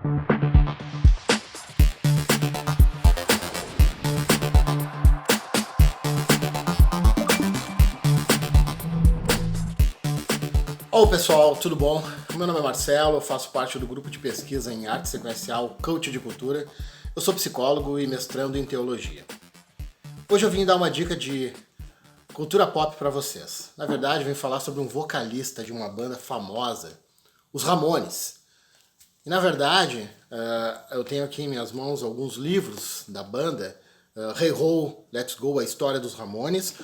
Olá pessoal, tudo bom? Meu nome é Marcelo, eu faço parte do grupo de pesquisa em arte sequencial Coach de Cultura. Eu sou psicólogo e mestrando em teologia. Hoje eu vim dar uma dica de cultura pop para vocês. Na verdade, eu vim falar sobre um vocalista de uma banda famosa, os Ramones. E na verdade, eu tenho aqui em minhas mãos alguns livros da banda, Hey Ho, Let's Go, a história dos Ramones,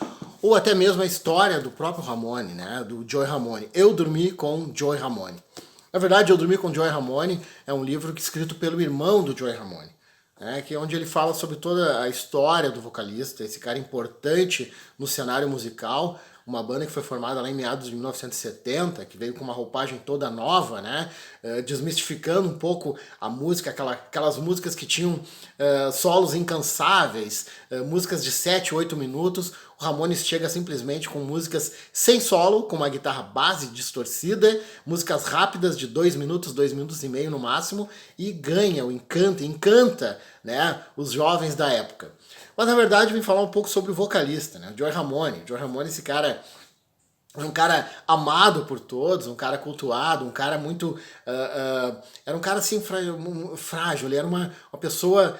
ou até mesmo a história do próprio Ramone, né, do Joey Ramone. Eu Dormi com Joey Ramone. Na verdade, Eu Dormi com Joey Ramone é um livro escrito pelo irmão do Joey Ramone, né, que é onde ele fala sobre toda a história do vocalista, esse cara importante no cenário musical, uma banda que foi formada lá em meados de 1970, que veio com uma roupagem toda nova, né, desmistificando um pouco a música, aquelas músicas que tinham solos incansáveis, músicas de 7, 8 minutos. O Ramones chega simplesmente com músicas sem solo, com uma guitarra base distorcida, músicas rápidas de 2 minutos e meio no máximo, e ganha o encanto, encanta, né, os jovens da época. Mas na verdade vim falar um pouco sobre o vocalista, né, Joey Ramone. Joey Ramone, esse cara é um cara amado por todos, um cara cultuado, um cara muito... era um cara assim frágil, ele era uma pessoa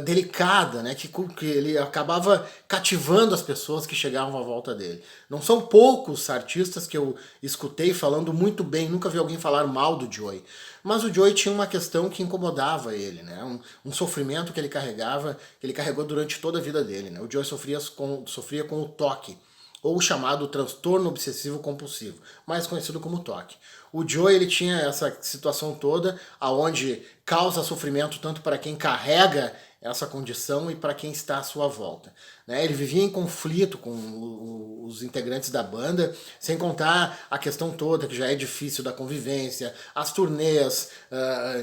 delicada, né? Que ele acabava cativando as pessoas que chegavam à volta dele. Não são poucos artistas que eu escutei falando muito bem, nunca vi alguém falar mal do Joey. Mas o Joey tinha uma questão que incomodava ele, né? Um sofrimento que ele carregava, que ele carregou durante toda a vida dele, né? O Joey sofria com o TOC, ou o chamado transtorno obsessivo compulsivo, mais conhecido como TOC. O Joey, ele tinha essa situação toda, aonde causa sofrimento tanto para quem carrega essa condição e para quem está à sua volta, né? Ele vivia em conflito com os integrantes da banda, sem contar a questão toda, que já é difícil da convivência, as turnês,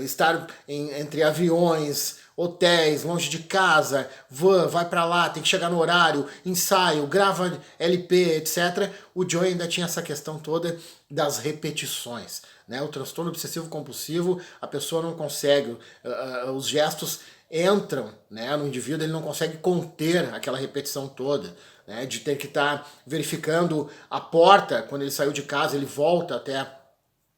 estar entre aviões, hotéis, longe de casa, vai pra lá, tem que chegar no horário, ensaio, grava LP, etc. O Joey ainda tinha essa questão toda das repetições, né? O transtorno obsessivo compulsivo, a pessoa não consegue, os gestos entram, né, no indivíduo, ele não consegue conter aquela repetição toda, né, de ter que estar verificando a porta, quando ele saiu de casa, ele volta até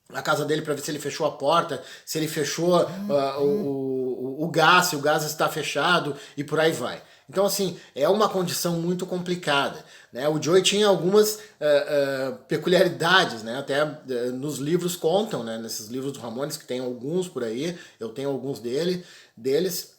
a casa dele para ver se ele fechou a porta, se ele fechou o gás, se o gás está fechado e por aí vai. Então, assim, é uma condição muito complicada, né? O Joey tinha algumas peculiaridades, né? Até nos livros contam, né? Nesses livros do Ramones, que tem alguns por aí, eu tenho alguns deles,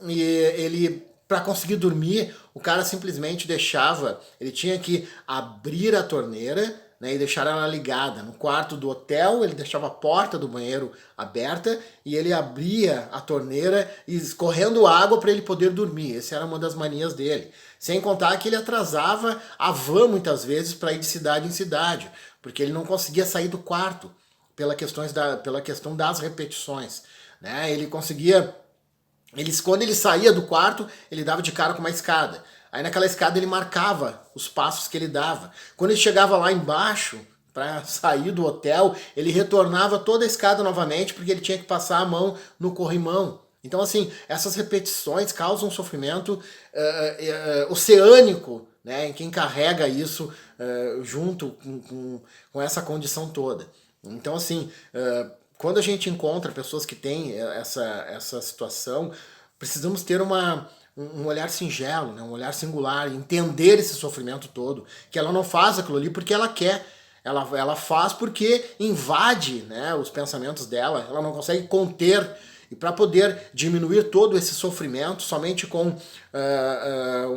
e ele... Para conseguir dormir, o cara simplesmente ele tinha que abrir a torneira, né, e deixar ela ligada. No quarto do hotel, ele deixava a porta do banheiro aberta e ele abria a torneira escorrendo água para ele poder dormir. Essa era uma das manias dele. Sem contar que ele atrasava a van muitas vezes para ir de cidade em cidade, porque ele não conseguia sair do quarto pela questão das repetições, né? Quando ele saía do quarto, ele dava de cara com uma escada. Aí naquela escada ele marcava os passos que ele dava. Quando ele chegava lá embaixo, para sair do hotel, ele retornava toda a escada novamente, porque ele tinha que passar a mão no corrimão. Então, assim, essas repetições causam um sofrimento oceânico, né, em quem carrega isso junto com essa condição toda. Então, assim... quando a gente encontra pessoas que têm essa situação, precisamos ter um olhar singelo, né? Um olhar singular, entender esse sofrimento todo, que ela não faz aquilo ali porque ela quer, ela faz porque invade, né, os pensamentos dela, ela não consegue conter. E para poder diminuir todo esse sofrimento, somente com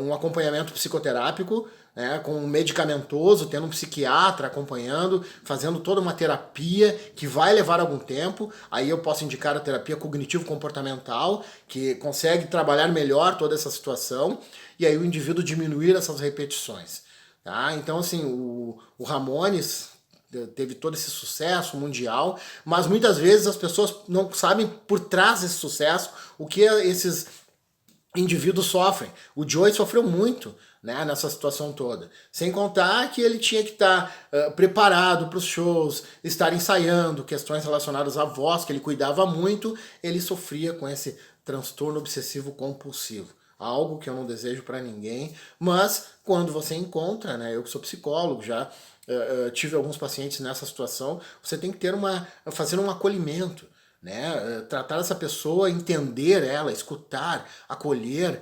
um acompanhamento psicoterápico, né, com um medicamentoso, tendo um psiquiatra acompanhando, fazendo toda uma terapia que vai levar algum tempo. Aí eu posso indicar a terapia cognitivo-comportamental, que consegue trabalhar melhor toda essa situação, e aí o indivíduo diminuir essas repetições. Tá? Então, assim, o Ramones teve todo esse sucesso mundial, mas muitas vezes as pessoas não sabem por trás desse sucesso o que esses indivíduos sofrem. O Joey sofreu muito, né, nessa situação toda. Sem contar que ele tinha que estar preparado para os shows, estar ensaiando, questões relacionadas à voz, que ele cuidava muito, ele sofria com esse transtorno obsessivo compulsivo. Algo que eu não desejo para ninguém, mas quando você encontra, né, eu que sou psicólogo, já tive alguns pacientes nessa situação, você tem que fazer um acolhimento, né? Tratar essa pessoa, entender ela, escutar, acolher,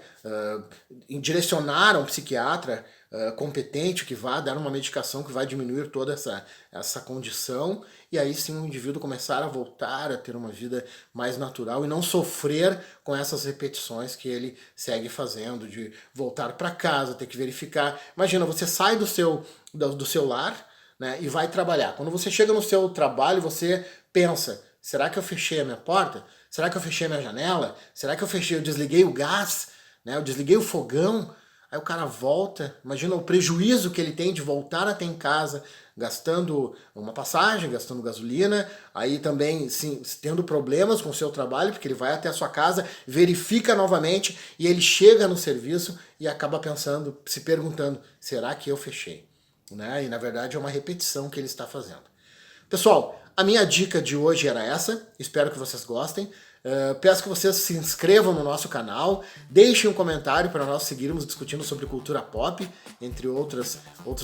direcionar a um psiquiatra competente que vá dar uma medicação que vai diminuir toda essa condição, e aí sim o indivíduo começar a voltar a ter uma vida mais natural e não sofrer com essas repetições que ele segue fazendo, de voltar para casa, ter que verificar. Imagina, você sai do seu lar, né, e vai trabalhar. Quando você chega no seu trabalho, você pensa: será que eu fechei a minha porta? Será que eu fechei a minha janela? Será que eu desliguei o gás? Né? Eu desliguei o fogão? Aí o cara volta, imagina o prejuízo que ele tem de voltar até em casa, gastando uma passagem, gastando gasolina, aí também sim, tendo problemas com o seu trabalho, porque ele vai até a sua casa, verifica novamente, e ele chega no serviço e acaba pensando, se perguntando: será que eu fechei? Né? E na verdade é uma repetição que ele está fazendo. Pessoal, a minha dica de hoje era essa, espero que vocês gostem. Peço que vocês se inscrevam no nosso canal, deixem um comentário para nós seguirmos discutindo sobre cultura pop, entre outros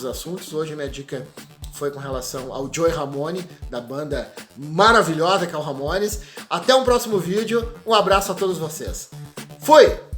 assuntos. Hoje a minha dica foi com relação ao Joey Ramone, da banda maravilhosa que é o Ramones. Até um próximo vídeo, um abraço a todos vocês. Fui!